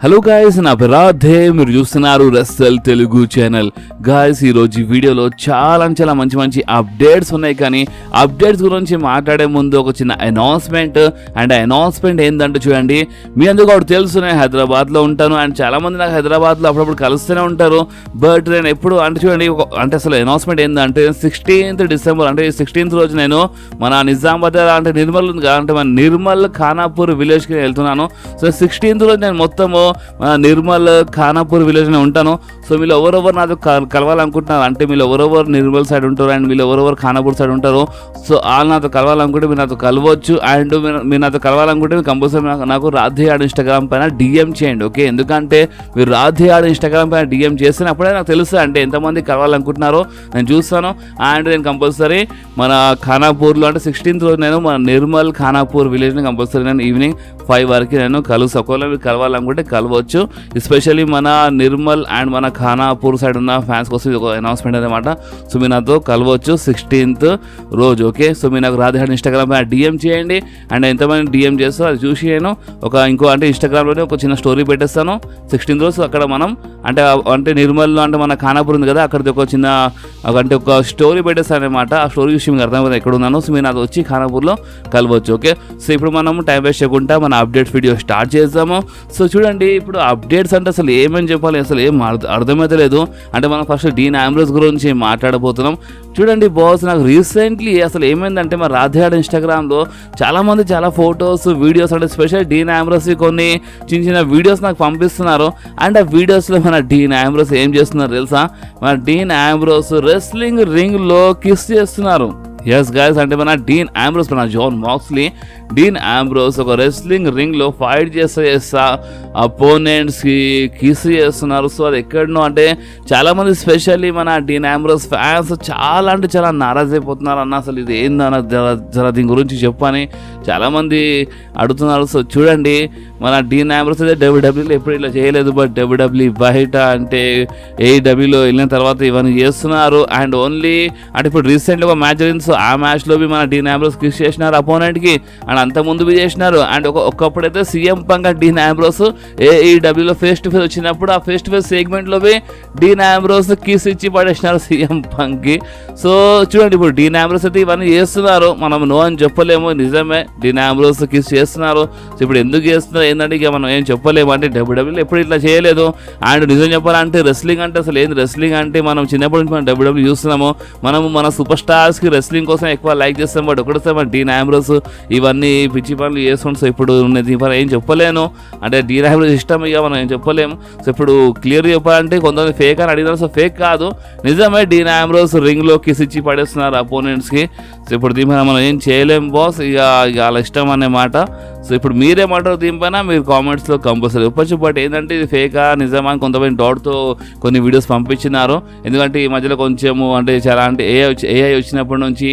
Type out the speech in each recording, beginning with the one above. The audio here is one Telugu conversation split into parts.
హలో గాయస్, నా పేరు రాధే. మీరు చూస్తున్నారు రస్సల్ తెలుగు ఛానల్. గాయస్, ఈరోజు ఈ వీడియోలో చాలా మంచి అప్డేట్స్ ఉన్నాయి. కానీ అప్డేట్స్ గురించి మాట్లాడే ముందు ఒక చిన్న అనౌన్స్మెంట్. అండ్ అనౌన్స్మెంట్ ఏంటంటే చూడండి, మీ అందరూ కూడా తెలుసు, నేను హైదరాబాద్లో ఉంటాను. అండ్ చాలామంది నాకు హైదరాబాద్లో అప్పుడప్పుడు కలుస్తూనే ఉంటారు. బట్ నేను ఎప్పుడు అంటే చూడండి, అంటే అసలు అనౌన్స్మెంట్ ఏంటంటే 16th డిసెంబర్ అంటే 16th రోజు నేను మన నిజామాబాద్ అంటే నిర్మల్ అంటే మన నిర్మల్ ఖానాపూర్ విలేజ్కి వెళ్తున్నాను. సో 16th రోజు నేను మొత్తము నిర్మల్ ఖానాపూర్ విలేజ్లో ఉంటాను. సో మీరు ఎవరెవరు నాతో కలవాలనుకుంటున్నారు అంటే మీరు ఎవరెవరు నిర్మల్ సైడ్ ఉంటారు అండ్ మీరు ఎవరెవరు ఖానాపూర్ సైడ్ ఉంటారు. సో వాళ్ళు నాతో కలవాలనుకుంటే మీరు నాతో కలవచ్చు. అండ్ మీరు నాతో కలవాలనుకుంటే మీరు కంపల్సరీ నాకు రాధే ఆడ్ ఇన్స్టాగ్రామ్ పైన డిఎం చేయండి. ఓకే, ఎందుకంటే మీరు రాధే ఆడ్ ఇన్స్టాగ్రామ్ పైన డిఎం చేస్తే అప్పుడే నాకు తెలుస్తుంది అంటే ఎంతమంది కలవాలనుకుంటున్నారో నేను చూస్తాను. అండ్ నేను కంపల్సరీ మన ఖానాపూర్లో అంటే 16th రోజు నేను మన నిర్మల్ ఖానాపూర్ విలేజ్ని కంపల్సరీ నేను ఈవినింగ్ 5 వరకు నేను కలుస్తాను. ఒకవేళ మీరు కలవాలనుకుంటే కలవచ్చు. ఎస్పెషల్లీ మన నిర్మల్ అండ్ మన ఖానాపూర్ సైడ్ ఉన్న ఫ్యాన్స్ కోసం ఇది ఒక అనౌన్స్మెంట్ అనమాట. సో మీరు నాతో కలవచ్చు 16th రోజు. ఓకే, సో మీరు నాకు రాధే ఇన్స్టాగ్రామ్ పైన డిఎం చేయండి. అండ్ ఎంతమంది డిఎం చేస్తారో అది చూసి నేను ఇంకో అంటే ఇన్స్టాగ్రామ్లోనే ఒక చిన్న స్టోరీ పెట్టేస్తాను 16th రోజు. అక్కడ మనం అంటే నిర్మల్లో అంటే మన ఖానాపూర్ ఉంది కదా, అక్కడికి ఒక చిన్న ఒక స్టోరీ పెట్టేస్తాను అనమాట. ఆ స్టోరీ చూసి మీకు అర్థం కదా ఎక్కడ ఉన్నాను. సో మీరు నాతో వచ్చి ఖానాపూర్లో కలవచ్చు. ఓకే, సో ఇప్పుడు మనం టైం వేస్ట్ చేయకుండా మన అప్డేట్ వీడియో స్టార్ట్ చేద్దాము. సో చూడండి, ఇప్పుడు అప్డేట్స్ అంటే అసలు ఏమని చెప్పాలి, అసలు ఏం అర్థమైతే లేదు. అంటే మనం ఫస్ట్ డీన్ ఆంబ్రోస్ గురించి మాట్లాడబోతున్నాం. చూడండి బాస్, నాకు రీసెంట్లీ అసలు ఏమైందంటే మన రాధే ఆడ్ ఇన్స్టాగ్రామ్లో చాలామంది చాలా ఫొటోస్ వీడియోస్ అంటే స్పెషల్ డీన్ ఆంబ్రోస్ కొన్ని చిన్న వీడియోస్ నాకు పంపిస్తున్నారు. అండ్ ఆ వీడియోస్లో మన డీన్ ఆంబ్రోస్ ఏం చేస్తున్నారు తెలుసా? మన డీన్ ఆంబ్రోస్ రెస్లింగ్ రింగ్లో కిస్ చేస్తున్నారు. ఎస్ గాయస్, అంటే మన డీన్ ఆంబ్రోస్ మన జాన్ మాక్స్లీ డీన్ ఆంబ్రోస్ ఒక రెస్లింగ్ రింగ్లో ఫైట్ చేస్తా అపోనెంట్స్కి కిస్ చేస్తున్నారు. సో అది ఎక్కడనో అంటే చాలామంది స్పెషల్లీ మన డీన్ ఆంబ్రోస్ ఫ్యాన్స్ చాలా నారాజ్ అయిపోతున్నారు. అన్న అసలు ఇది ఏందన్న జర దీని గురించి చెప్పని చాలామంది అడుగుతున్నారు. సో చూడండి, మన డీన్ ఆంబ్రోస్ అయితే డబ్ల్యూడబ్ల్యూలో ఎప్పుడు ఇలా చేయలేదు. బట్ డబ్ల్యూడబ్ల్యూ బయట అంటే ఏఈడబ్ల్యూలో వెళ్ళిన తర్వాత ఇవన్నీ చేస్తున్నారు. అండ్ ఓన్లీ అంటే ఇప్పుడు రీసెంట్గా ఒక మ్యాచ్ జరిగింది. సో ఆ మ్యాచ్లో మన డీన్ ఆంబ్రోస్ కిస్ చేసినారు అపోనెంట్కి. అండ్ అంత ముందు చేసినారు. అండ్ ఒకప్పుడైతే సీఎం పంక్ డీన్ ఆంబ్రోస్ ఏఈడబ్ల్యూలో ఫేస్ టు ఫేస్ వచ్చినప్పుడు ఆ ఫేస్ టు ఫేస్ సెగ్మెంట్లో డీన్ ఆంబ్రోస్ కిస్ ఇచ్చి పడేసినారు సీఎం పంక్కి. సో చూడండి, ఇప్పుడు డీన్ ఆంబ్రోస్ అయితే ఇవన్నీ చేస్తున్నారు. మనం నో అని చెప్పలేము, నిజమే డీన్ ఆంబ్రోస్ కిస్ చేస్తున్నారు. సో ఇప్పుడు ఎందుకు చేస్తున్నారు ఏంటంటే ఇక మనం ఏం చెప్పలేము. అంటే డబ్ల్యూడబ్ల్యూలో ఎప్పుడు ఇట్లా చేయలేదు. అండ్ నిజం చెప్పాలంటే రెస్లింగ్ అంటే అసలు ఏంది రెస్లింగ్ అంటే మనం చిన్నప్పటి నుంచి మనం డబ్ల్యూడబ్ల్యూ చూస్తున్నాము. మనము మన సూపర్ స్టార్స్కి రెస్లింగ్ కోసం ఎక్కువ లైక్ చేస్తాం. బట్ ఒకటేసారి మన డీన్ ఆంబ్రోస్ ఇవన్నీ పిచ్చి పనులు చేస్తుంటాం. సో ఇప్పుడు ఉన్నది ఏం చెప్పలేను. అంటే డీన్ ఆంబ్రోస్ ఇష్టం, ఇక మనం ఏం చెప్పలేము. సో ఇప్పుడు క్లియర్ చెప్పాలంటే కొంతమంది ఫేక్ అని అడిగినారు. సో ఫేక్ కాదు, నిజమే డీన్ ఆంబ్రోస్ రింగ్లో కిస్ ఇచ్చి పడేస్తున్నారు అపోనెంట్స్కి. సో ఇప్పుడు దీనిపైన మనం ఏం చేయలేము బాస్, ఇక వాళ్ళ ఇష్టం అనే మాట. సో ఇప్పుడు మీరేమంటారు దీనిపైన మీరు కామెంట్స్లో కంపల్సరీ చెప్పచ్చు. బట్ ఏంటంటే ఇది ఫేకా నిజమా అని కొంతమంది డౌట్తో కొన్ని వీడియోస్ పంపించినారు. ఎందుకంటే ఈ మధ్యలో కొంచెము అంటే చాలా అంటే ఏఐ వచ్చినప్పటి నుంచి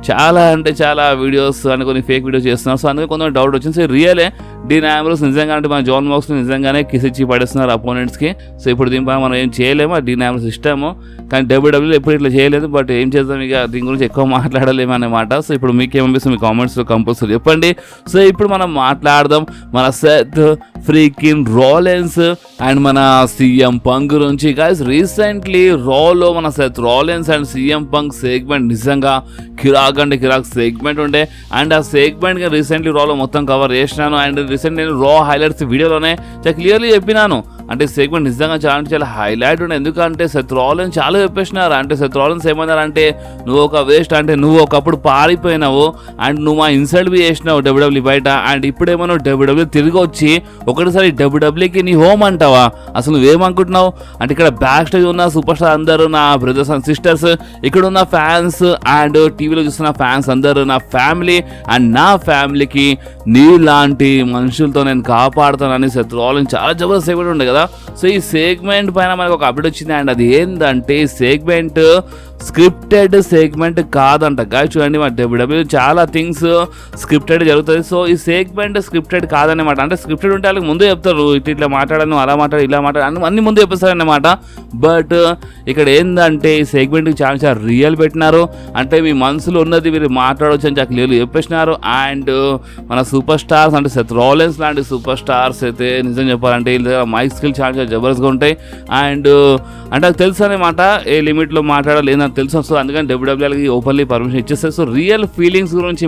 చాలా వీడియోస్ అంటే కొన్ని ఫేక్ వీడియోస్ చేస్తున్నారు. సో అందుకే కొంతమంది డౌట్ వచ్చింది. సో రియలే డీన్ ఆంబ్రోస్ నిజంగా అంటే మన జాన్ మాక్స్ నిజంగానే కిస్ ఇచ్చి పడేస్తున్నారు అపోనెంట్స్కి. సో ఇప్పుడు దీనిపైన మనం ఏం చేయలేము, డీన్ ఆంబ్రోస్ ఇష్టము. కానీ డబ్ల్యూడబ్ల్యూలో ఎప్పుడు ఇట్లా చేయలేదు. బట్ ఏం చేద్దాం, ఇక దీని గురించి ఎక్కువ మాట్లాడలేము అన్నమాట. సో ఇప్పుడు మీకేమనిపిస్తుంది మీ కామెంట్స్లో కంపల్సరీ చెప్పండి. సో ఇప్పుడు మనం మాట్లాడదాం మన సెత్ ఫ్రీకిన్ రాలెన్స్ అండ్ మన సీఎం పంక్ గురించి. గైస్, రీసెంట్లీ రాలో మన Seth Rollins and CM punk segment నిజంగా కిరాక్ సెగ్మెంట్ ఉండే. అండ్ ఆ సెగ్మెంట్ రీసెంట్లీ రాలో మొత్తం కవర్ చేసినాను. అండ్ రీసెంట్ నేను రా హైలైట్స్ వీడియోలోనే చాలా క్లియర్లీ చెప్పినాను. అంటే సెగ్మెంట్ నిజంగా చాలా హైలైట్ ఉండే. ఎందుకంటే సెత్ రాలెన్స్ చాలా చెప్పేసినారు. అంటే సెత్ రాలెన్స్ ఏమన్నారంటే, నువ్వు ఒక వేస్ట్, అంటే నువ్వు ఒకప్పుడు పారిపోయినావు అండ్ నువ్వు మా ఇన్సల్ట్ బి చేసినావు డబ్ల్యూడబ్ల్యూ బయట. అండ్ ఇప్పుడేమో నువ్వు డబ్ల్యూడబ్ల్యూ తిరిగి వచ్చి ఒకటిసారి డబ్ల్యూడబ్ల్యూకి నీ హోమ్ అంటావా? అసలు నువ్వేమనుకుంటున్నావు? అంటే ఇక్కడ బ్యాక్ స్టేజ్ ఉన్న సూపర్ స్టార్ అందరూ నా బ్రదర్స్ అండ్ సిస్టర్స్, ఇక్కడ ఉన్న ఫ్యాన్స్ అండ్ టీవీలో చూస్తున్న ఫ్యాన్స్ అందరూ నా ఫ్యామిలీ. అండ్ నా ఫ్యామిలీకి నీలాంటి మనుషులతో నేను కాపాడుతానని సెత్ రాలెన్స్ చాలా జబర్దస్త్ సెగ్మెంట్ ఉండే కదా. సో ఈ సెగ్మెంట్ పైన మనకు ఒక అప్డేట్ వచ్చింది. అండ్ అది ఏంటంటే ఈ సెగ్మెంట్ స్క్రిప్టెడ్ సెగ్మెంట్ కాదంట గాయస్. చూడండి మన డబ్ల్యూడబ్ల్యూ చాలా థింగ్స్ స్క్రిప్టెడ్ జరుగుతుంది. సో ఈ సెగ్మెంట్ స్క్రిప్టెడ్ కాదన్నమాట. అంటే స్క్రిప్టెడ్ ఉంటే వాళ్ళకి ముందే చెప్తారు, ఇట్లా మాట్లాడను, అలా మాట్లాడు, ఇలా మాట్లాడు అన్ని ముందు చెప్పేస్తారు అన్నమాట. బట్ ఇక్కడ ఏంటంటే ఈ సెగ్మెంట్కి చాలా చాలా రియల్ పెట్టినారు. అంటే మీ మనసులో ఉన్నది మీరు మాట్లాడవచ్చు అని క్లియర్లీ చెప్పేసినారు. అండ్ మన సూపర్ స్టార్స్ అంటే సెత్ రాలెన్స్ లాంటి సూపర్ స్టార్స్ అయితే నిజం చెప్పాలంటే వీళ్ళ దగ్గర మైక్ స్కిల్ చాలా చాలా జబర్దస్త్గా ఉంటాయి. అండ్ అంటే అది తెలుసు అనమాట ఏ లిమిట్లో మాట్లాడాలి ఏందని తెలుసు. సో అందుకని డబ్ల్యూడబ్ల్యూకి ఓపెన్లీ పర్మిషన్ ఇచ్చేస్తారు. సో రియల్ ఫీలింగ్స్ గురించి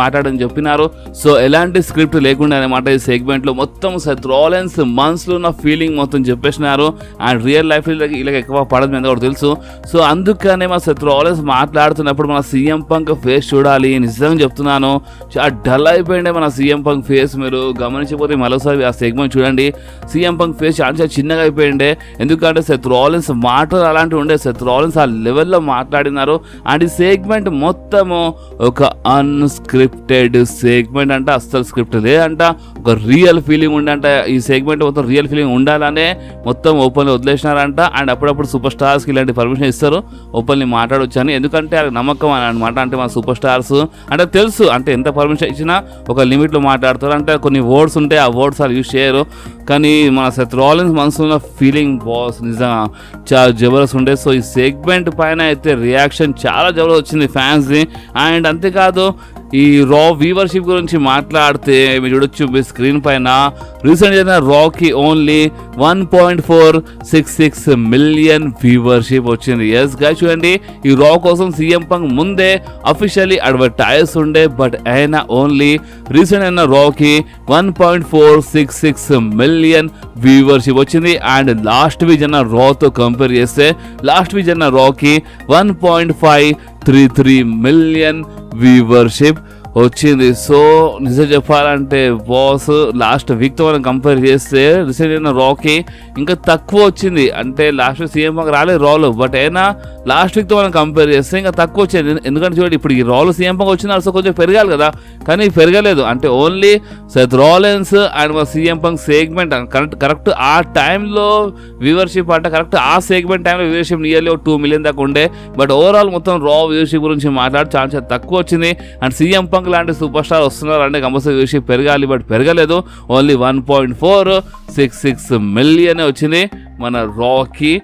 మాట్లాడని చెప్పినారు. సో ఎలాంటి స్క్రిప్ట్ లేకుండా అనమాట ఈ సెగ్మెంట్లో మొత్తం సెత్ రాలెన్స్ మనసులో ఉన్న ఫీలింగ్ మొత్తం చెప్పేసినారు. అండ్ రియల్ లైఫ్ వీళ్ళకి ఎక్కువ పడదు మీద కూడా తెలుసు. సో అందుకనే మా సెత్ రాలెన్స్ మాట్లాడుతున్నప్పుడు మన సీఎం పంక్ ఫేస్ చూడాలి. నిజంగా చెప్తున్నాను, చాలా డల్ అయిపోయింది మన సీఎం పంక్ ఫేస్. మీరు గమనించకపోతే మరోసారి ఆ సెగ్మెంట్ చూడండి. సీఎం పంక్ ఫేస్ చాలా చాలా చిన్నగా అయిపోయిండే. ఎందుకంటే సెత్ రాలెన్స్ మాటలు అలాంటివి ఉండే. సెత్ రాలెన్స్ ఆ లెవెల్లో మాట్లాడినారు. అండ్ ఈ సెగ్మెంట్ మొత్తము ఒక అన్స్క్రిప్టెడ్ సెగ్మెంట్ అంట, అస్సలు స్క్రిప్ట్ లేదంట, ఒక రియల్ ఫీలింగ్ ఉండంట. ఈ సెగ్మెంట్ మొత్తం రియల్ ఫీలింగ్ ఉండాలనే మొత్తం ఓపెన్లో వదిలేసినారంట. అండ్ అప్పుడప్పుడు సూపర్ స్టార్స్కి ఇలాంటి పర్మిషన్ ఇస్తారు ఓపెన్లీ మాట్లాడవచ్చు అని. ఎందుకంటే అది నమ్మకం అని అనమాట. అంటే మన సూపర్ స్టార్స్ అంటే తెలుసు, అంటే ఎంత పర్మిషన్ ఇచ్చినా ఒక లిమిట్లో మాట్లాడతారు. అంటే కొన్ని వర్డ్స్ ఉంటాయి, ఆ వర్డ్స్ వాళ్ళు యూజ్ చేయరు. కానీ మన సెత్ రాలెన్స్ మనసులో ఫీలింగ్ బాస్ నిజంగా చాలా జబర్దస్త్ ఉండే. సో ఈ సెగ్మెంట్ పైన అయితే రియాక్షన్ చాలా జబర్దస్త్ వచ్చింది ఫ్యాన్స్ది. అండ్ అంతేకాదు ఈ రా వ్యూవర్షిప్ గురించి మాట్లాడితే మీరు చూడొచ్చు మీ స్క్రీన్ పైన రీసెంట్ అయిన రాకి ఓన్లీ 1.466 మిలియన్ వ్యూవర్షిప్ వచ్చింది. ఎస్ గాయ్స్ చూడండి, ఈ రా కోసం సీఎం పంక్ ముందే అఫీషియల్లీ అడ్వర్టైజ్ ఉండే. బట్ అయినా ఓన్లీ రీసెంట్ అయిన రాకి 1.466 మిలియన్ వ్యూవర్షిప్ వచ్చింది. అండ్ లాస్ట్ వీక్ అన్న రాతో కంపేర్ చేస్తే లాస్ట్ వీక్ అన్న రాకి 1.533 మిలియన్ వ్యూవర్షిప్ వచ్చింది. సో నిజం చెప్పాలంటే బాస్ లాస్ట్ వీక్తో మనం కంపేర్ చేస్తే రీసెంట్ అయిన రాకి ఇంకా తక్కువ వచ్చింది. అంటే లాస్ట్ వీక్ సీఎం పంక్ రాలేదు రాలో, బట్ అయినా లాస్ట్ వీక్తో మనం కంపేర్ చేస్తే ఇంకా తక్కువ వచ్చింది. ఎందుకంటే చూడండి ఇప్పుడు ఈ రాలో సీఎం పంక్ వచ్చినారు, సో కొంచెం పెరగాలి కదా, కానీ పెరగలేదు. అంటే ఓన్లీ సెత్ రాలెన్స్ అండ్ మా సీఎం పంక్ సెగ్మెంట్ కరెక్ట్ ఆ టైంలో వ్యూవర్షిప్ అంటే కరెక్ట్ ఆ సెగ్మెంట్ టైంలో వ్యూవర్షిప్ నియర్లీ 2 మిలియన్ దాకా ఉండే. బట్ ఓవరాల్ మొత్తం రా వ్యూవర్షిప్ గురించి మాట్లాడి చాలా తక్కువ వచ్చింది. అండ్ సీఎం పంక్ లాంటి సూపర్ స్టార్ వస్తున్నారు అంటే కంపల్సరీ వ్యూవర్షిప్ పెరగాలి, బట్ పెరగలేదు. ఓన్లీ 1.466 మిలియన్ వచ్చింది మన రాకి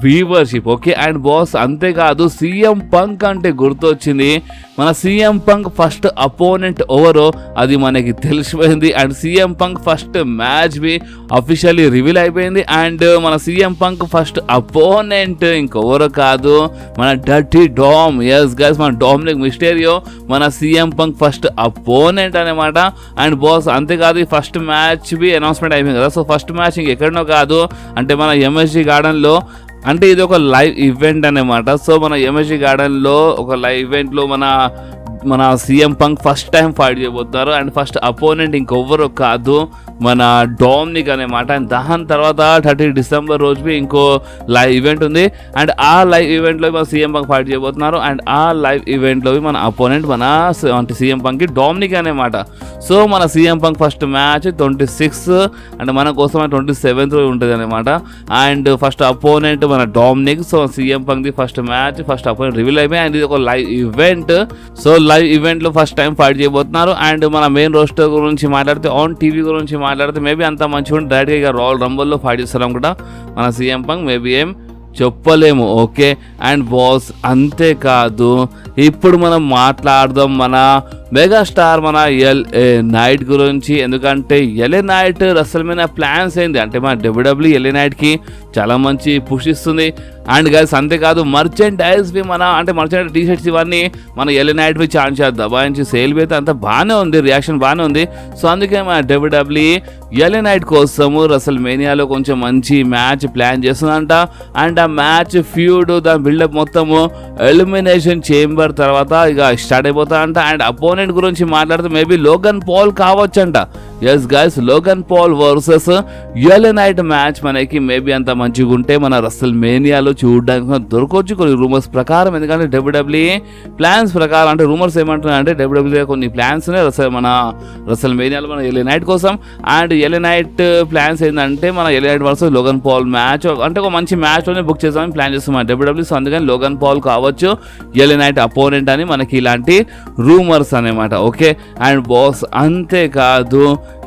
వ్యూవర్షిప్. ఓకే అండ్ బాస్ అంతేకాదు సీఎం పంక్ అంటే గుర్తొచ్చింది మన సీఎం పంక్ ఫస్ట్ అపోనెంట్ ఎవరో అది మనకి తెలిసిపోయింది. And CM Punk first match be officially reveal అయిపోయింది. అండ్ మన సీఎం పంక్ ఫస్ట్ అపోనెంట్ ఇంకెవరో కాదు మన డర్టీ డామ్. ఎస్ గైస్ మన డామినిక్ మిస్టేరియో మన సీఎం పంక్ ఫస్ట్ అపోనెంట్ అనమాట. అండ్ బాస్ అంతేకాదు ఈ ఫస్ట్ మ్యాచ్ బి అనౌన్స్మెంట్ అయిపోయింది కదా. సో ఫస్ట్ మ్యాచ్ ఇంకెక్కడనో కాదు, అంటే మన ఎంఎస్జీ గార్డెన్లో. అంటే ఇది ఒక లైవ్ ఈవెంట్ అనమాట. సో మన ఎంఎస్జీ గార్డెన్లో ఒక లైవ్ ఈవెంట్లో మన CM Punk first time fight చేయబోతున్నారు. అండ్ ఫస్ట్ అపోనెంట్ ఇంకొవ్వరు కాదు మన డామినిక్ అనమాట. అండ్ దాని తర్వాత 30 డిసెంబర్ రోజు ఇంకో లైవ్ ఈవెంట్ ఉంది. అండ్ ఆ లైవ్ ఈవెంట్లో మన సీఎం పంక్ ఫైట్ చేయబోతున్నారు. అండ్ ఆ లైవ్ ఈవెంట్లో మన అపోనెంట్ మన అంటే సీఎం పంక్కి డామినిక్ అనమాట. సో మన CM Punk first match 26 and మన కోసం 27th ఉంటుంది అనమాట. అండ్ ఫస్ట్ అపోనెంట్ మన డామినిక్. సో సీఎం పంక్ది first match first opponent reveal అయిపోయి. అండ్ ఇది ఒక లైవ్ ఈవెంట్. సో లైవ్ ఈవెంట్లో ఫస్ట్ టైం ఫైట్ చేయబోతున్నారు. అండ్ మన మెయిన్ రోస్టర్ గురించి మాట్లాడితే ఆన్ టీవీ గురించి మాట్లాడితే మేబీ అంత మంచిగా డైరెక్ట్గా ఇక రాయల్ రంబల్లో ఫైట్ చేస్తారు అనుకుంటా మన సీఎం పంక్. మేబీ ఏం చెప్పలేము. ఓకే అండ్ బాస్ అంతేకాదు ఇప్పుడు మనం మాట్లాడదాం మన మెగాస్టార్ మన ఎల్ఏ నైట్ గురించి. ఎందుకంటే ఎల్ఏ నైట్ రెస్ల్మేనియా ప్లాన్స్ అయింది. అంటే మన డబ్ల్యూడబ్ల్యూ ఎల్ఏ నైట్కి చాలా మంచి పుష్ ఇస్తుంది. అండ్ గైస్ అంతేకాదు మర్చెండైజ్వి మన అంటే మర్చెండైజ్ టీషర్ట్స్ ఇవన్నీ మన ఎల్ఏ నైట్వి ఛాన్స్ దబాయించి సేల్ అయితే అంత బాగానే ఉంది, రియాక్షన్ బాగానే ఉంది. సో అందుకే మన డబ్ల్యూడబ్ల్యూ ఎల్ఏ నైట్ కోసము రెస్ల్మేనియాలో కొంచెం మంచి మ్యాచ్ ప్లాన్ చేస్తుందంట. అండ్ ఆ మ్యాచ్ ఫ్యూడ్ దాని బిల్డప్ మొత్తము ఎలిమినేషన్ చేంబర్ తర్వాత ఇక స్టార్ట్ అయిపోతా అంట. అండ్ అపోనెంట్ గురించి మాట్లాడితే మేబీ లోగన్ పాల్ కావచ్చంట. Yes guys, Logan Paul versus LA Knight match మనకి మేబీ అంత మంచిగా ఉంటే మన రస్సెల్ మేనియాలో చూడడానికి దొరకవచ్చు కొన్ని రూమర్స్ ప్రకారం. ఎందుకంటే WWE ప్లాన్స్ ప్రకారం, అంటే రూమర్స్ ఏమంటున్నాయి అంటే WWE కొన్ని ప్లాన్స్ మన రస్సెల్ మేనియాలో మన LA Knight కోసం. అండ్ LA Knight ప్లాన్స్ ఏంటంటే మన LA Knight versus Logan Paul match, అంటే ఒక మంచి మ్యాచ్లోనే బుక్ చేద్దామని ప్లాన్ చేస్తున్నాం WWE. సో అందుకని లోగన్ పాల్ కావచ్చు LA Knight అపోనెంట్ అని మనకి ఇలాంటి రూమర్స్ అనమాట. ఓకే, అండ్ బాస్ అంతేకాదు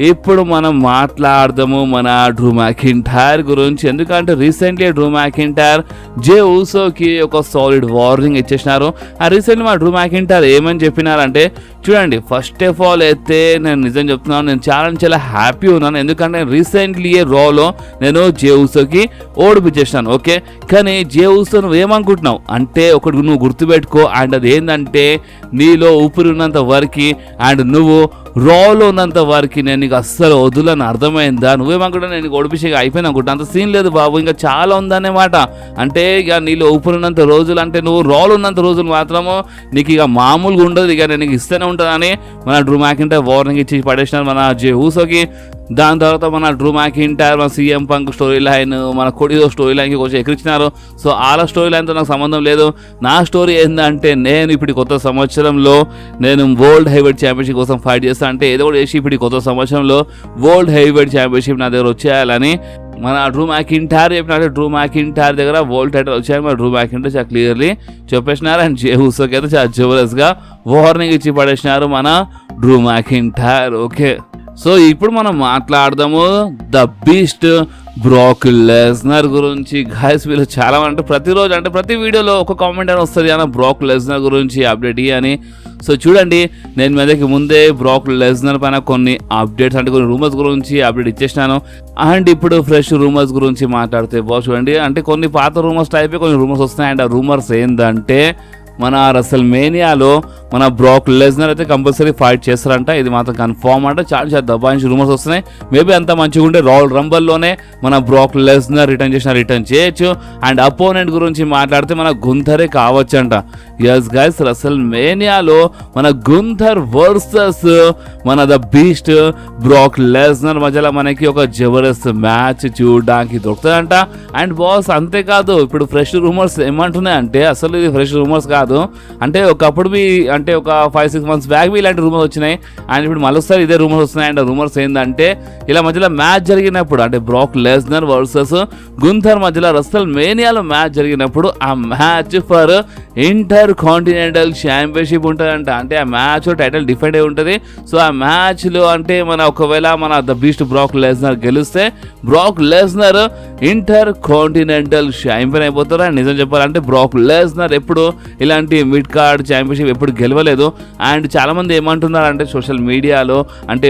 ఇప్పుడు మనం మాట్లాడదాము మన డ్రూ మ్యాకింటైర్ గురించి. ఎందుకంటే రీసెంట్లీ డ్రూ మ్యాకింటైర్ జే ఊసోకి ఒక సాలిడ్ వార్నింగ్ ఇచ్చేసినారు. ఆ రీసెంట్లీ మా డ్రూ మ్యాకింటైర్ ఏమని చెప్పినారంటే, చూడండి ఫస్ట్ ఆఫ్ ఆల్ అయితే నేను నిజం చెప్తున్నాను, నేను చాలా హ్యాపీ ఉన్నాను. ఎందుకంటే రీసెంట్లీ రాలో నేను జే ఊసోకి ఓడిపించేసినాను. ఓకే, కానీ జే ఊసో నువ్వు ఏమనుకుంటున్నావు అంటే ఒకటి నువ్వు గుర్తుపెట్టుకో, అండ్ అది ఏంటంటే నీలో ఊపిరి ఉన్నంత వరకు అండ్ నువ్వు రాలో ఉన్నంత వరకు నేను నీకు అస్సలు వదులని అర్థమైందా? నువ్వేమనుకుంటా నేను ఓడిపించే అయిపోయింది అనుకుంటా, అంత సీన్ లేదు బాబు, ఇంకా చాలా ఉందన్నమాట. అంటే ఇక నీలో ఊపిరి ఉన్నంత రోజులు, అంటే నువ్వు రాలో ఉన్నంత రోజులు మాత్రము నీకు ఇక మామూలుగా ఉండదు, ఇక నేను నీకు ఇస్తూనే ఉంటుందని మన డ్రూ మ్యాకింటైర్ వార్నింగ్ ఇచ్చి పడేసినారు మన జే ఊసోకి. దాని తర్వాత మన డ్రూ మ్యాకింటైర్ మన CM Punk స్టోరీ లైన్, మన కొడియో స్టోరీ లైన్కి కొంచెం ఎక్కించినారు. సో వాళ్ళ స్టోరీ లైన్తో నాకు సంబంధం లేదు. నా స్టోరీ ఏంటంటే నేను ఇప్పుడు కొత్త సంవత్సరంలో నేను వరల్డ్ హెవీవెయిట్ ఛాంపియన్షిప్ కోసం ఫైట్ చేస్తాను. అంటే ఏదో కూడా చేసి ఇప్పుడు కొత్త సంవత్సరంలో వరల్డ్ హెవీవెయిట్ ఛాంపియన్షిప్ నా దగ్గర వచ్చేయాలని మన డ్రూ మ్యాకింటైర్ చెప్పినట్టు డ్రూ మ్యాకింటైర్ దగ్గర వరల్డ్ టైటిల్ వచ్చాయని మన డ్రూ మ్యాకింటైర్ చాలా క్లియర్లీ చెప్పేసినారు. అండ్ జే ఊసోకి అయితే చాలా జబర్దస్త్గా వార్నింగ్ ఇచ్చి పడేసినారు మన డ్రూ మ్యాకింటైర్. ఓకే, సో ఇప్పుడు మనం మాట్లాడదాము ద బీస్ట్ బ్రాక్ లెస్నర్ గురించి. గైస్ వీళ్ళు చాలా అంటే ప్రతిరోజు అంటే ప్రతి వీడియోలో ఒక కామెంట్ అని వస్తుంది అన్న బ్రాక్ లెస్నర్ గురించి అప్డేట్ అని. సో చూడండి, నేను మీదకి ముందే బ్రాక్ లెస్నర్ పైన కొన్ని అప్డేట్స్ అంటే కొన్ని రూమర్స్ గురించి అప్డేట్ ఇచ్చేసినాను. అండ్ ఇప్పుడు ఫ్రెష్ రూమర్స్ గురించి మాట్లాడితే బాగా చూడండి, అంటే కొన్ని పాత రూమర్స్ టైప్ కొన్ని రూమర్స్ వస్తున్నాయి. అండ్ ఆ రూమర్స్ ఏంటంటే మన రసల్ మేనియాలో మన బ్రాక్ లెస్నర్ అయితే కంపల్సరీ ఫైట్ చేస్తారంట. ఇది మాత్రం కన్ఫర్మ్ అంట. చాలా దబాయించి రూమర్స్ వస్తున్నాయి. మేబీ అంత మంచిగా ఉంటే రాయల్ రంబల్లోనే మన బ్రాక్ లెస్నర్ రిటర్న్ చేయొచ్చు. అండ్ అపోనెంట్ గురించి మాట్లాడితే మన గుంథరే కావచ్చు అంట. ఎస్ గైస్, రసల్ మేనియాలో మన గుంథర్ వర్సెస్ మన ద బీస్ట్ బ్రాక్ లెస్నర్ మధ్యలో మనకి ఒక జబర్దస్త్ మ్యాచ్ చూడడానికి దొరుకుతుందంట. అండ్ బాస్ అంతేకాదు, ఇప్పుడు ఫ్రెష్ రూమర్స్ ఏమంటున్నాయంటే, అసలు ఇది ఫ్రెష్ రూమర్స్ కాదు, అంటే ఒకప్పుడు అంటే ఒక 5-6 months బ్యాక్ ఇలాంటి రూమర్స్ వచ్చినాయి. అండ్ ఇప్పుడు మళ్ళొస్తారు ఇదే రూమర్స్ వస్తున్నాయి. అండ్ రూమర్స్ ఏంటంటే ఇలా మధ్యలో మ్యాచ్ జరిగినప్పుడు, అంటే బ్రాక్ లెస్నర్ వర్సెస్ గుంథర్ మధ్యలో రసల్ మేనియాలో మ్యాచ్ జరిగినప్పుడు ఆ match for inter continental championship ఉంటుందంట. అంటే ఆ మ్యాచ్ టైటిల్ డిఫెండ్ అయి ఉంటుంది. సో ఆ మ్యాచ్లో అంటే ఒకవేళ మన ద బీస్ట్ బ్రాక్ లెస్నర్ గెలిస్తే Brock Lesnar inter continental champion అయిపోతారు. అండ్ నిజం చెప్పాలంటే బ్రాక్ లెస్నర్ ఎప్పుడు ఇలాంటి మిడ్ కార్డ్ ఛాంపియన్షిప్ ఎప్పుడు గెలవలేదు. అండ్ చాలామంది ఏమంటున్నారంటే సోషల్ మీడియాలో, అంటే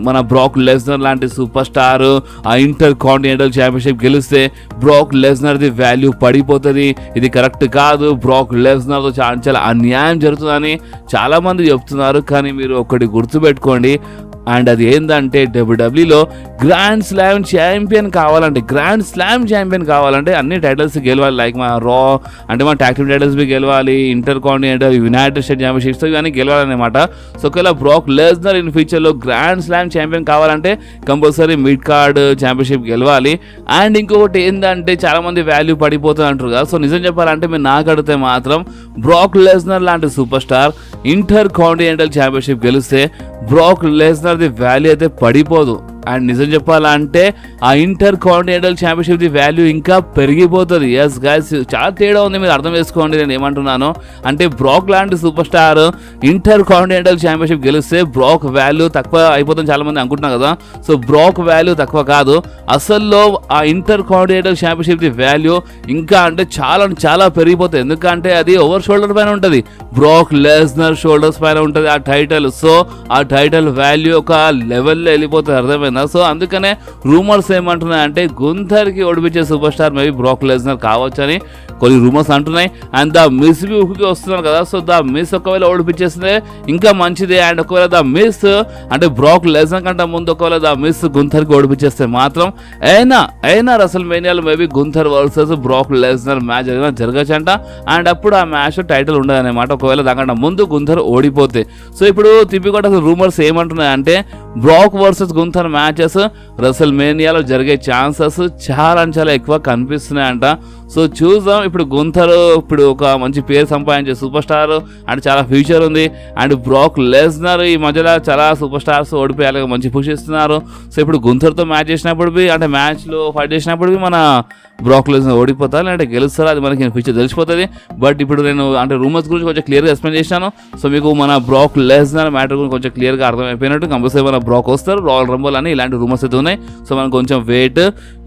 మన బ్రాక్ లెస్నర్ లాంటి సూపర్ స్టార్ ఆ ఇంటర్ కాంటినెంటల్ ఛాంపియన్షిప్ గెలిస్తే బ్రాక్ లెస్నర్ది వాల్యూ పడిపోతుంది, ఇది కరెక్ట్ కాదు, బ్రాక్ లెస్నర్తో చాలా అన్యాయం జరుగుతుందని చాలామంది చెప్తున్నారు. కానీ మీరు ఒకటి గుర్తుపెట్టుకోండి, అండ్ అది ఏంటంటే WWEలో గ్రాండ్ స్లామ్ ఛాంపియన్ కావాలంటే అన్ని టైటిల్స్ గెలవాలి. లైక్ మన రా అంటే మన ట్యాగ్ టీమ్ టైటిల్స్ బి గెలవాలి, inter continental United states championships ఇవన్నీ గెలవాలన్నమాట. సో ఒకవేళ బ్రాక్ లెస్నర్ ఇన్ ఫ్యూచర్లో గ్రాండ్ స్లామ్ ఛాంపియన్ కావాలంటే కంపల్సరీ మిడ్ కార్డ్ ఛాంపియన్షిప్ గెలవాలి. అండ్ ఇంకొకటి ఏంటంటే చాలామంది వాల్యూ పడిపోతుంది అంటారు కదా. సో నిజం చెప్పాలంటే మీరు నాకు అడిగితే మాత్రం బ్రాక్ లెస్నర్ లాంటి super star inter continental championship గెలిస్తే బ్రాక్ లెస్నర్ది వాల్యూ అయితే పడిపోదు. అండ్ నిజం చెప్పాలంటే ఆ inter continental championship the value ఇంకా పెరిగిపోతుంది. ఎస్ గైస్, చాలా తేడా ఉంది, మీరు అర్థం చేసుకోండి నేను ఏమంటున్నాను అంటే. బ్రాక్ లాంటి super star inter continental championship గెలిస్తే బ్రాక్ వాల్యూ తక్కువ అయిపోతుంది చాలా మంది అనుకుంటున్నారు కదా. సో బ్రాక్ వాల్యూ తక్కువ కాదు, అసల్లో ఆ inter continental championship the value ఇంకా అంటే చాలా పెరిగిపోతుంది. ఎందుకంటే అది ఓవర్ షోల్డర్ పైన ఉంటుంది, బ్రాక్ లెస్నర్ షోల్డర్స్ పైన ఉంటుంది ఆ టైటిల్. సో ఆ టైటిల్ వాల్యూ ఒక లెవెల్లో వెళ్ళిపోతుంది, అర్థమైంది. అర్థమైందా? సో అందుకనే రూమర్స్ ఏమంటున్నాయంటే గుంథర్కి ఓడిపించే super star maybe Brock Lesnar కావచ్చు అని కొన్ని రూమర్స్ అంటున్నాయి. అండ్ ద మిస్ కి వస్తున్నారు కదా, సో ద మిస్ ఒకవేళ ఓడిపించేస్తే ఇంకా మంచిదే. అండ్ ఒకవేళ ద మిస్ అంటే బ్రాక్ లెస్నర్ కంటే ముందు ఒకవేళ ద మిస్ గుంథర్కి ఓడిపించేస్తే మాత్రం అయినా రసల్ మేనియాలో maybe Gunther versus Brock Lesnar match జరగచ్చు అంట. అండ్ అప్పుడు ఆ మ్యాచ్ టైటిల్ ఉండదు అనమాట ఒకవేళ దానికంటే ముందు గుంథర్ ఓడిపోతే. సో ఇప్పుడు తిప్పికొట్ట రూమర్స్ ఏమంటున్నాయంటే బ్రాక్ వర్సెస్ గుంథర్ మ్యాచెస్ రసల్ మేనియాలో జరిగే ఛాన్సెస్ చాలా ఎక్కువ కనిపిస్తున్నాయంట. సో చూద్దాం. ఇప్పుడు గుంథర్ ఇప్పుడు ఒక మంచి పేరు సంపాదించే సూపర్ స్టార్ అండ్ చాలా ఫ్యూచర్ ఉంది. అండ్ బ్రాక్ లెస్నర్ ఈ మధ్యలో చాలా సూపర్ స్టార్స్ ఓడిపోయాలి మంచి పుష్ ఇస్తున్నారు. సో ఇప్పుడు గుంథర్తో మ్యాచ్ చేసినప్పుడు అంటే మ్యాచ్లో ఫైట్ చేసినప్పుడు మన బ్రాక్ లెస్నర్ ఓడిపోతారు అంటే గెలుస్తారా అది మనకి ఫ్యూచర్ తెలిసిపోతుంది. బట్ ఇప్పుడు నేను అంటే రూమర్స్ గురించి కొంచెం క్లియర్గా ఎక్స్ప్లెయిన్ చేశాను. సో మీకు మన బ్రాక్ లెస్నర్ మ్యాటర్ గురించి కొంచెం క్లియర్గా అర్థమైపోయినట్టు కంపల్సరీ మన బ్రాక్ వస్తారు రాయల్ రంబుల్ అని ఇలాంటి రూమర్స్ అయితే ఉన్నాయి. సో మనం కొంచెం వెయిట్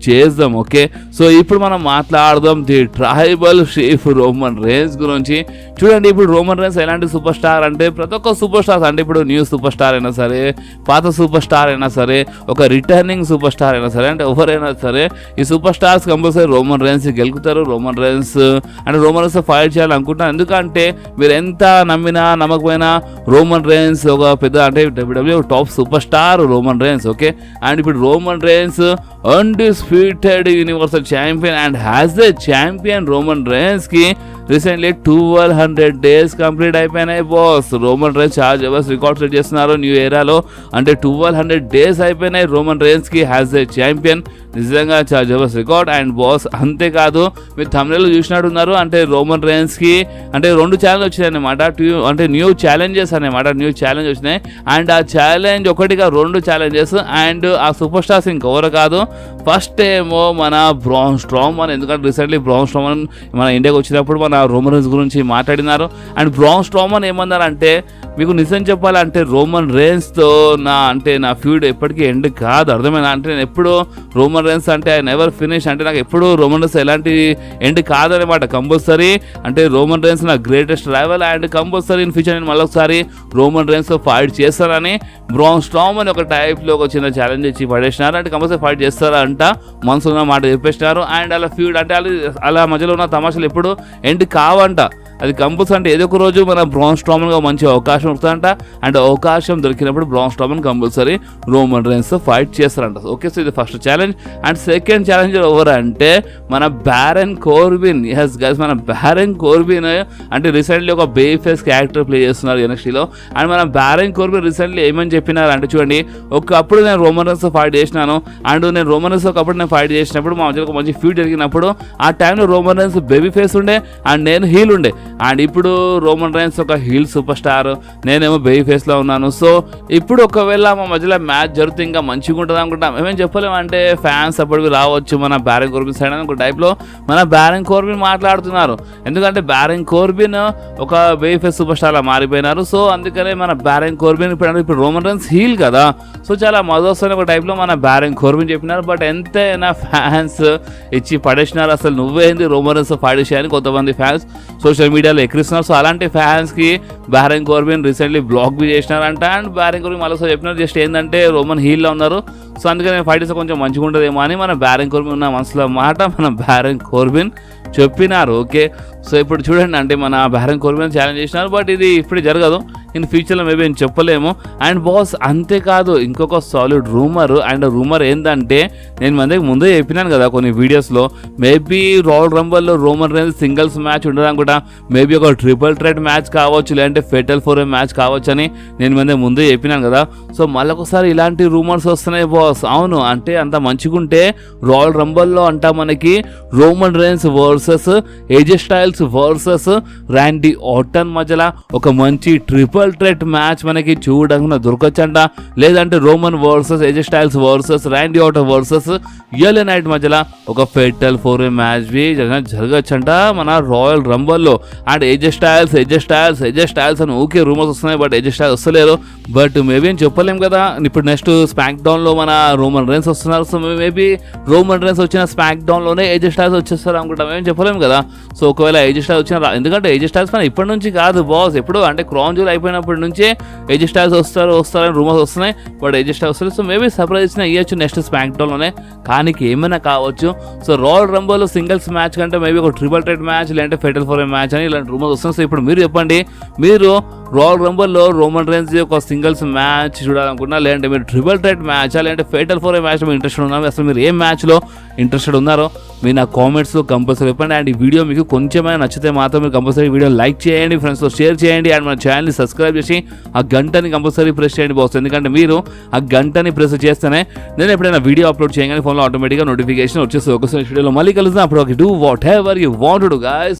చేద్దాం. ఓకే, సో ఇప్పుడు మనం మాట్లాడదాం the tribal chief Roman rains గురించి. చూడండి ఇప్పుడు రోమన్ రేన్స్ ఎలాంటి సూపర్ స్టార్ అంటే ప్రతి ఒక్క సూపర్ స్టార్స్ అంటే ఇప్పుడు న్యూ సూపర్ స్టార్ అయినా సరే పాత సూపర్ స్టార్ అయినా సరే ఒక రిటర్నింగ్ సూపర్ స్టార్ అయినా సరే అంటే ఎవరైనా సరే ఈ super stars compulsory Roman Reigns గెలుపుతారు. రోమన్ రేన్స్ ఫైట్ చేయాలనుకుంటున్నాను. ఎందుకంటే మీరు ఎంత నమ్మినా నమ్మకపోయినా రోమన్ రేన్స్ ఒక పెద్ద అంటే WW top super star Roman Reigns. Okay, and ఇప్పుడు Roman Reigns undisputed universal champion and has a champion Roman Reigns కి రీసెంట్లీ 1200 days కంప్లీట్ అయిపోయినాయి బాస్. రోమన్ రేన్స్ చాలా జబర్దస్త్ రికార్డ్ సెట్ చేస్తున్నారు న్యూ ఏరాలో. అంటే 1200 days అయిపోయినాయి రోమన్ రేన్స్ కి హ్యాస్ ఏ ఛాంపియన్. నిజంగా చాలా జబర్దస్త్ రికార్డ్ అండ్ బాస్. అంతేకాదు మీరు థంబ్నెయిల్ చూసినట్టున్నారు అంటే రోమన్ రేన్స్ కి అంటే 2 ఛాలెంజ్ వచ్చినాయి అనమాట. అంటే న్యూ ఛాలెంజెస్ అనమాట. న్యూ ఛాలెంజ్ వచ్చినాయి అండ్ ఆ ఛాలెంజ్ ఒకటిగా 2 ఛాలెంజెస్. అండ్ ఆ సూపర్ స్టార్స్ ఇంకెవరు కాదు, ఫస్ట్ ఏమో మన బ్రాన్ స్ట్రోమన్. ఎందుకంటే రీసెంట్లీ బ్రాన్ స్ట్రోమన్ మన ఇండియాకి వచ్చినప్పుడు మన రోమన్ రేన్స్ గురించి మాట్లాడినారు. అండ్ బ్రాన్ స్ట్రోమన్ ఏమన్నారంటే మీకు నిజం చెప్పాలంటే రోమన్ రేన్స్తో నా ఫ్యూడ్ ఎప్పటికీ ఎండ్ కాదు. అర్థమైనా అంటే నేను ఎప్పుడు రోమన్ రేన్స్ అంటే ఐ నెవర్ ఫినిష్ అంటే నాకు ఎప్పుడు రోమన్ రేన్స్ ఎలాంటి ఎండ్ కాదనమాట. కంపల్సరీ అంటే రోమన్ రేన్స్ నా greatest rival and compulsory in future నేను మళ్ళీ ఒకసారి రోమన్ రేన్స్తో ఫైట్ చేస్తానని బ్రాన్ స్ట్రోమన్ ఒక టైప్లో ఒక చిన్న ఛాలెంజ్ ఇచ్చి పడేసినారు. అంటే కంపల్సరీ ఫైట్ చేస్తారంట మనసులో ఉన్న మాట చెప్పేసినారు. అండ్ అలా ఫ్యూడ్ అంటే అలా మధ్యలో ఉన్న తమాషాలు ఎప్పుడు ఎండ్ కావంట. అది కంపల్సరీ అంటే ఏదో ఒక రోజు మన బ్రాన్ స్ట్రోమన్గా మంచి అవకాశం వస్తుందంట. అండ్ అవకాశం దొరికినప్పుడు Braun Strowman compulsory Roman రేన్స్తో fight చేస్తారంట. ఓకే, సో ఇది first challenge. And second challenge ఎవరంటే మన బ్యారన్ కోర్బిన్. ఎస్ గైస్, మన బ్యారన్ కోర్బిన్ అంటే రీసెంట్లీ ఒక బేబీ ఫేస్ క్యారెక్టర్ ప్లే చేస్తున్నారు ఎన్ఎక్స్టీలో. అండ్ మన బ్యారన్ కోర్బిన్ రీసెంట్లీ ఏమని చెప్పినారు అంటే చూడండి, ఒకప్పుడు నేను రోమన్ రేన్స్తో ఫైట్ చేసినాను. అండ్ నేను రోమన్ రేన్స్ ఒకప్పుడు నేను ఫైట్ చేసినప్పుడు మా మధ్యలో ఒక మంచి ఫ్యూడ్ జరిగినప్పుడు ఆ టైంలో రోమన్ రేన్స్ బేబీ ఫేస్ ఉండే అండ్ నేను హీల్ ఉండే. అండ్ ఇప్పుడు రోమన్ రేన్స్ ఒక హీల్ సూపర్ స్టార్, నేనేమో బేబీ ఫేస్లో ఉన్నాను. సో ఇప్పుడు ఒకవేళ మా మధ్యలో మ్యాచ్ జరిగితే ఇంకా మంచిగా ఉంటుంది అనుకుంటాం. ఏమేమి చెప్పలేము అంటే ఫ్యాన్స్ అప్పటికి రావచ్చు మన బ్యారన్ కోర్బిన్ సైడ్ అని ఒక టైప్లో మన బ్యారన్ కోర్బిన్ మాట్లాడుతున్నారు. ఎందుకంటే బ్యారన్ కోర్బిన్ ఒక బేబీ ఫేస్ సూపర్ స్టార్లా మారిపోయినారు. సో అందుకనే మన బ్యారన్ కోర్బిన్ ఇప్పుడు రోమన్ రేన్స్ హీల్ కదా, సో చాలా మజోస్తోనే ఒక టైప్లో మన బ్యారన్ కోర్బిన్ చెప్పినారు. బట్ ఎంతైనా ఫ్యాన్స్ ఇచ్చి పడేసినారు. అసలు నువ్వేంది రోమన్ రేన్స్ ఫైట్ చేయాలని కొంతమంది ఫ్యాన్స్ సోషల్ మీడియాలో ఎక్కిస్తున్నారు. సో అలాంటి ఫ్యాన్స్కి బ్యారన్ కోర్బిన్ రీసెంట్లీ బ్లాక్ బి చేసినారంట. అండ్ బ్యారన్ కోర్బిన్ మళ్ళీ చెప్పినారు జస్ట్ ఏంటంటే రోమన్ హీల్లో ఉన్నారు. సో అందుకని ఫైట్ చేస్తే కొంచెం మంచిగా ఉంటుందేమో అని మన బ్యారన్ కోర్బిన్ ఉన్న మనసులో మాట మన బ్యారన్ కోర్బిన్ చెప్పినారు. ఓకే, సో ఇప్పుడు చూడండి అంటే మన బ్యారన్ కోర్బిన్ ఛాలెంజ్ చేసినారు. బట్ ఇది ఇప్పుడు జరగదు, ఇన్ ఫ్యూచర్లో మేబీ నేను చెప్పలేము. అండ్ బాస్ అంతేకాదు ఇంకొక సాలిడ్ రూమర్. అండ్ రూమర్ ఏంటంటే నేను మందికి ముందే చెప్పినాను కదా కొన్ని వీడియోస్లో, మేబీ రాయల్ రంబల్లో రోమన్ రేన్స్ సింగిల్స్ మ్యాచ్ ఉండదు అనుకుంటా. మేబీ ఒక ట్రిపుల్ థ్రెట్ మ్యాచ్ కావచ్చు, లేదంటే ఫెటల్ 4 మ్యాచ్ కావచ్చు అని నేను ముందే చెప్పినాను కదా. సో మళ్ళొకసారి ఇలాంటి రూమర్స్ వస్తున్నాయి బాస్. అవును, అంటే అంత మంచిగుంటే రాయల్ రంబల్లో అంట మనకి Roman rains versus AJ Styles versus Randy Orton మధ్యలో ఒక మంచి ట్రిపుల్ థ్రెట్ మ్యాచ్ మనకి చూడకుండా దొరకచ్చంట. లేదంటే Roman versus AJ Styles versus Randy Orton versus LA Knight మధ్యలో ఒక ఫెటల్ 4 మ్యాచ్ బి జరగచ్చంట మన రాయల్ రంబల్లో. అండ్ ఏజే స్టైల్స్ అని ఓకే రూమర్స్ వస్తున్నాయి, బట్ ఏజే స్టైల్స్ వస్తలేరు. బట్ మేబీ అని చెప్పలేం కదా. ఇప్పుడు నెక్స్ట్ స్మాక్ డౌన్లో మన రోమన్ రైన్స్ వస్తున్నారు. సో మేబీ రోమన్ రైన్స్ వచ్చిన స్మాక్ డౌన్లోనే ఏజే స్టైల్స్ వచ్చేస్తారు అనుకుంటాం, ఏం చెప్పలేము కదా. సో ఒకవేళ ఏజే స్టైల్స్ వచ్చిన, ఎందుకంటే ఏజే స్టైల్స్ పైన ఇప్పటి నుంచి కాదు బాస్, ఎప్పుడు అంటే క్రౌన్ జ్యువెల్ అయిపోయినప్పటి నుంచే ఏజే స్టైల్స్ వస్తారని రూమర్స్ వస్తున్నాయి. బట్ ఏజే స్టైల్స్ వస్తుంది. సో మేబీ సర్ప్రైజ్ ఇచ్చిన ఇవ్వచ్చు నెక్స్ట్ స్మాక్ డౌన్లోనే, కానీ ఏమైనా కావచ్చు. So royal Rumble singles match కంటే మేబీ ఒక ట్రిపుల్ థ్రెట్ మ్యాచ్ లేదంటే ఫెటల్ 4 మ్యాచ్ అని ఇలాంటి రూమర్స్ వస్తున్నాయి. సో ఇప్పుడు మీరు చెప్పండి, మీరు రాయల్ రంబుల్లో రోమన్ రైన్స్ ఒక సింగిల్స్ మ్యాచ్ చూడాలనుకున్నా, లేదంటే మీరు ట్రిపుల్ థ్రెట్ మ్యాచ్ లేదంటే ఫెటల్ 4 మ్యాచ్లో మీరు ఇంట్రెస్టెడ్ ఉన్నారు, అసలు మీరు ఏ మ్యాచ్లో ఇంట్రెస్టెడ్ ఉన్నారో మీరు నా కామెంట్స్లో కంపల్సరీ చెప్పండి. అండ్ ఈ వీడియో మీకు కొంచెమైనా నచ్చితే మాత్రం మీరు కంపల్సరీ వీడియో లైక్ చేయండి, ఫ్రెండ్స్తో షేర్ చేయండి, అండ్ మన ఛానల్ని సబ్స్క్రైబ్ చేసి ఆ గంటని కంపల్సరీ ప్రెస్ చేయండి బాస్. ఎందుకంటే మీరు ఆ గంటని ప్రెస్ చేస్తేనే నేను ఎప్పుడైనా వీడియో అప్లోడ్ చేయగానే ఫోన్లో ఆటోమేటిక్గా నోటిఫికేషన్ వచ్చేస్తుంది. ఒకసారి వీడియోలో మళ్ళీ కలుద్దాం. అప్పుడు do what ever you want to do guys.